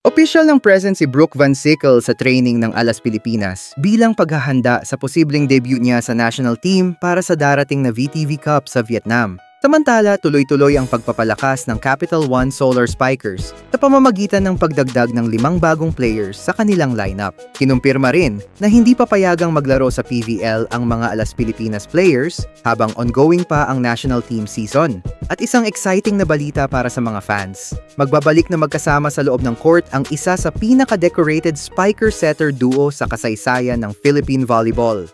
Opisyal ng present si Brooke Van Sickle sa training ng Alas Pilipinas bilang paghahanda sa posibleng debut niya sa national team para sa darating na VTV Cup sa Vietnam. Samantala, tuloy-tuloy ang pagpapalakas ng Capital One Solar Spikers sa pamamagitan ng pagdagdag ng 5 bagong players sa kanilang lineup. Kinumpirma rin na hindi papayagang maglaro sa PVL ang mga Alas Pilipinas players habang ongoing pa ang national team season. At isang exciting na balita para sa mga fans. Magbabalik na magkasama sa loob ng court ang isa sa pinaka-decorated spiker-setter duo sa kasaysayan ng Philippine Volleyball.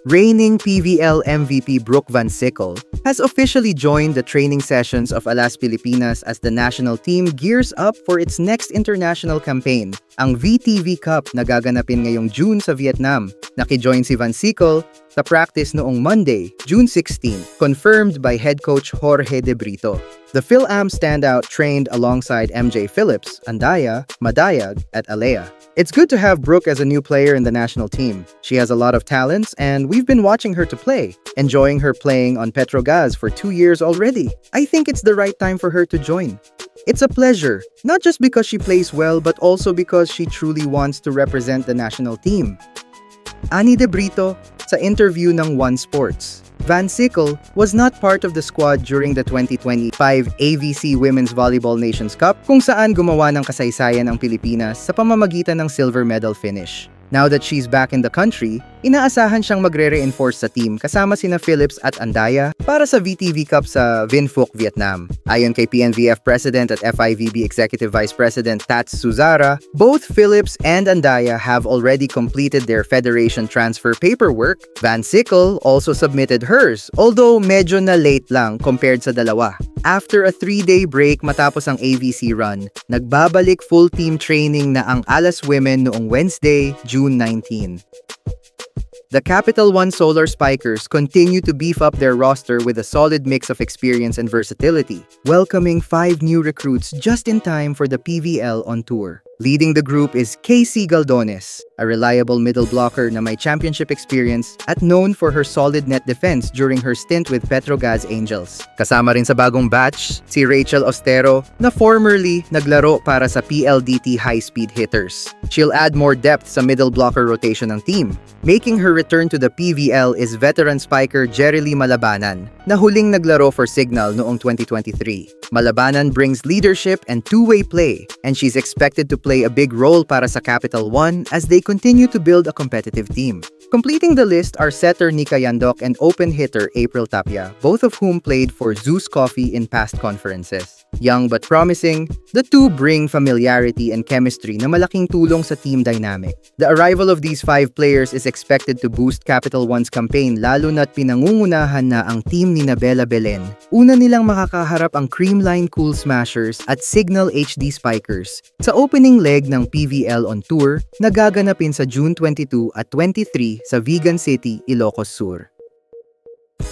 Reigning PVL MVP Brooke Van Sickle has officially joined the training sessions of Alas Pilipinas as the national team gears up for its next international campaign, ang VTV Cup na gaganapin ngayong June sa Vietnam. Nakijoin si Van Sickle sa practice noong Monday, June 16, confirmed by head coach Jorge De Brito. The Phil-Am standout trained alongside MJ Phillips, Andaya, Madayag, at Alea. It's good to have Brooke as a new player in the national team. She has a lot of talents and we've been watching her to play, enjoying her playing on Petrogas for 2 years already. I think it's the right time for her to join. It's a pleasure, not just because she plays well but also because she truly wants to represent the national team. Ani De Brito sa interview ng One Sports. Van Sickle was not part of the squad during the 2025 AVC Women's Volleyball Nations Cup kung saan gumawa ng kasaysayan ang Pilipinas sa pamamagitan ng silver medal finish. Now that she's back in the country, inaasahan siyang magre-reinforce sa team kasama sina Phillips at Andaya para sa VTV Cup sa Vinh Phuc, Vietnam. Ayon kay PNVF President at FIVB Executive Vice President Tats Suzara, both Phillips and Andaya have already completed their federation transfer paperwork. Van Sickle also submitted hers, although medyo na late lang compared sa dalawa. After a 3-day break matapos ang AVC run, nagbabalik full team training na ang Alas Women noong Wednesday, June 19. The Capital One Solar Spikers continue to beef up their roster with a solid mix of experience and versatility, welcoming 5 new recruits just in time for the PVL on tour. Leading the group is Casey Galdones, a reliable middle blocker na may championship experience at known for her solid net defense during her stint with Petrogas Angels. Kasama rin sa bagong batch, si Rachel Ostero na formerly naglaro para sa PLDT High-Speed Hitters. She'll add more depth sa middle blocker rotation ng team. Making her return to the PVL is veteran spiker Jerilee Malabanan, na huling naglaro for Signal noong 2023. Malabanan brings leadership and two-way play, and she's expected to play a big role para sa Capital One as they continue to build a competitive team. Completing the list are setter Nika Yandok and open hitter April Tapia, both of whom played for Zeus Coffee in past conferences. Young but promising, the two bring familiarity and chemistry na malaking tulong sa team dynamic. The arrival of these 5 players is expected to boost Capital One's campaign lalo na't pinangungunahan na ang team ni Bella Belen. Una nilang makakaharap ang Creamline Cool Smashers at Signal HD Spikers sa opening leg ng PVL on Tour na gaganapin sa June 22 at 23 sa Vigan City, Ilocos Sur.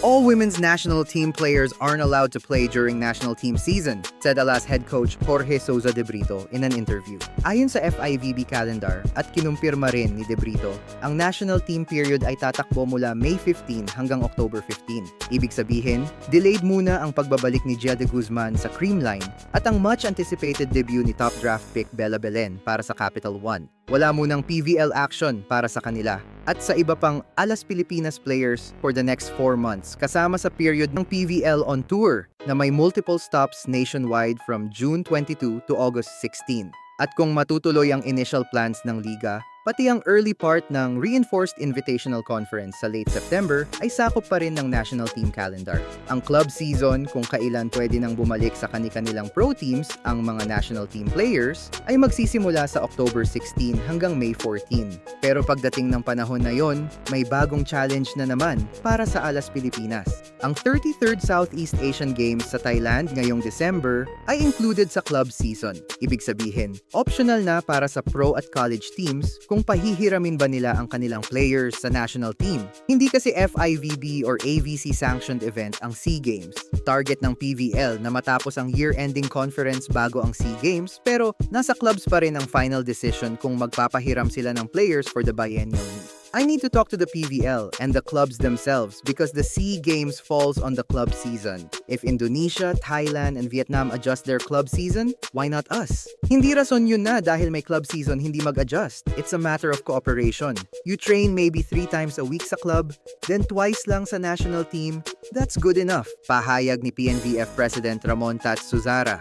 All women's national team players aren't allowed to play during national team season, said Alas head coach Jorge Souza De Brito in an interview. Ayon sa FIVB calendar at kinumpirma rin ni De Brito, ang national team period ay tatakbo mula May 15 hanggang October 15. Ibig sabihin, delayed muna ang pagbabalik ni Gia de Guzman sa Creamline at ang much-anticipated debut ni top draft pick Bella Belen para sa Capital One. Wala munang PVL action para sa kanila at sa iba pang Alas Pilipinas players for the next 4 months kasama sa period ng PVL on Tour na may multiple stops nationwide from June 22 to August 16. At kung matutuloy ang initial plans ng liga, pati ang early part ng Reinforced Invitational Conference sa late September ay sakop pa rin ng national team calendar. Ang club season, kung kailan pwede nang bumalik sa kani-kanilang pro teams ang mga national team players, ay magsisimula sa October 16 hanggang May 14. Pero pagdating ng panahon na yon, may bagong challenge na naman para sa Alas Pilipinas. Ang 33rd Southeast Asian Games sa Thailand ngayong December ay included sa club season. Ibig sabihin, optional na para sa pro at college teams kung pahihiramin ba nila ang kanilang players sa national team. Hindi kasi FIVB or AVC sanctioned event ang SEA Games. Target ng PVL na matapos ang year-ending conference bago ang SEA Games, pero nasa clubs pa rin ang final decision kung magpapahiram sila ng players for the biennial meet. I need to talk to the PVL and the clubs themselves because the SEA Games falls on the club season. If Indonesia, Thailand, and Vietnam adjust their club season, why not us? Hindi rason yun na dahil may club season hindi mag-adjust. It's a matter of cooperation. You train maybe 3 times a week sa club, then twice lang sa national team. That's good enough. Pahayag ni PNVF President Ramon Tatsuzara.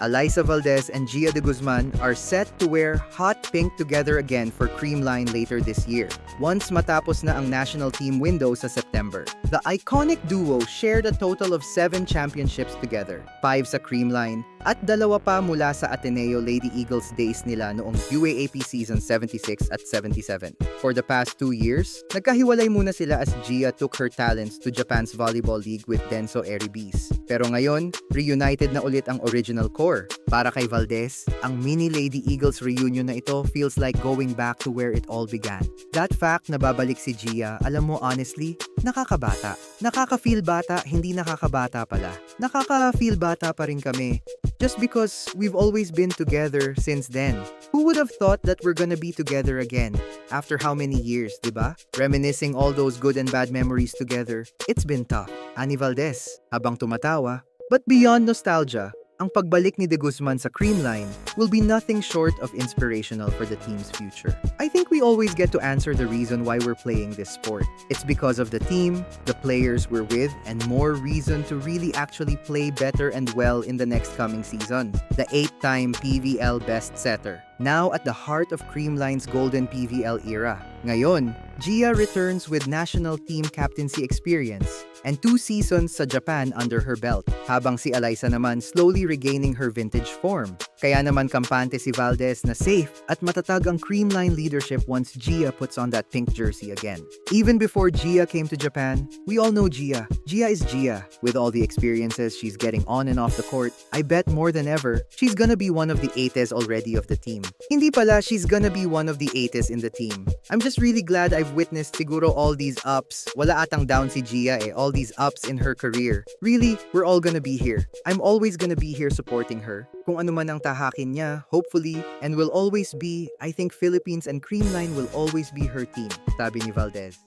Alyssa Valdez and Gia de Guzman are set to wear hot pink together again for Creamline later this year, once matapos na ang national team window sa September. The iconic duo shared a total of 7 championships together, 5 sa Creamline, at 2 pa mula sa Ateneo Lady Eagles days nila noong UAAP season 76 at 77. For the past 2 years, nagkahiwalay muna sila as Gia took her talents to Japan's volleyball league with Denso Eribis. Pero ngayon, reunited na ulit ang original core. Para kay Valdez, ang mini Lady Eagles reunion na ito feels like going back to where it all began. That fact na babalik si Gia, alam mo honestly, nakakabata. Nakaka-feel bata, hindi nakakabata pala. Nakaka-feel bata pa rin kami. Just because we've always been together since then. Who would have thought that we're gonna be together again? After how many years, diba? Reminiscing all those good and bad memories together. It's been tough. Ani Valdez, habang tumatawa. But beyond nostalgia, ang pagbalik ni De Guzman sa Creamline will be nothing short of inspirational for the team's future. I think we always get to answer the reason why we're playing this sport. It's because of the team, the players we're with, and more reason to really actually play better and well in the next coming season. The 8-time PVL best setter, now at the heart of Creamline's golden PVL era. Ngayon, Gia returns with national team captaincy experience and 2 seasons sa Japan under her belt, habang si Alyssa naman slowly regaining her vintage form. Kaya naman kampante si Valdez na safe at matatag ang Creamline leadership once Gia puts on that pink jersey again. Even before Gia came to Japan, we all know Gia. Gia is Gia. With all the experiences she's getting on and off the court, I bet more than ever, she's gonna be one of the 8s already of the team. Hindi pala, she's gonna be one of the 8s in the team. I'm just really glad I've witnessed siguro all these ups. Wala atang down si Gia all these ups in her career. Really, we're all gonna be here. I'm always gonna be here supporting her. Kung ano man ang tahakin niya, hopefully, and will always be, I think Philippines and Creamline will always be her team, sabi ni Valdez.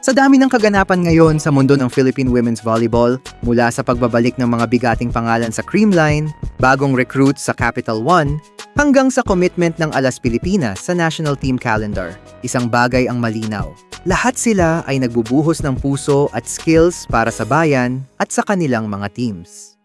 Sa dami ng kaganapan ngayon sa mundo ng Philippine women's volleyball, mula sa pagbabalik ng mga bigating pangalan sa Creamline, bagong recruits sa Capital One, hanggang sa commitment ng Alas Pilipinas sa national team calendar, isang bagay ang malinaw. Lahat sila ay nagbubuhos ng puso at skills para sa bayan at sa kanilang mga teams.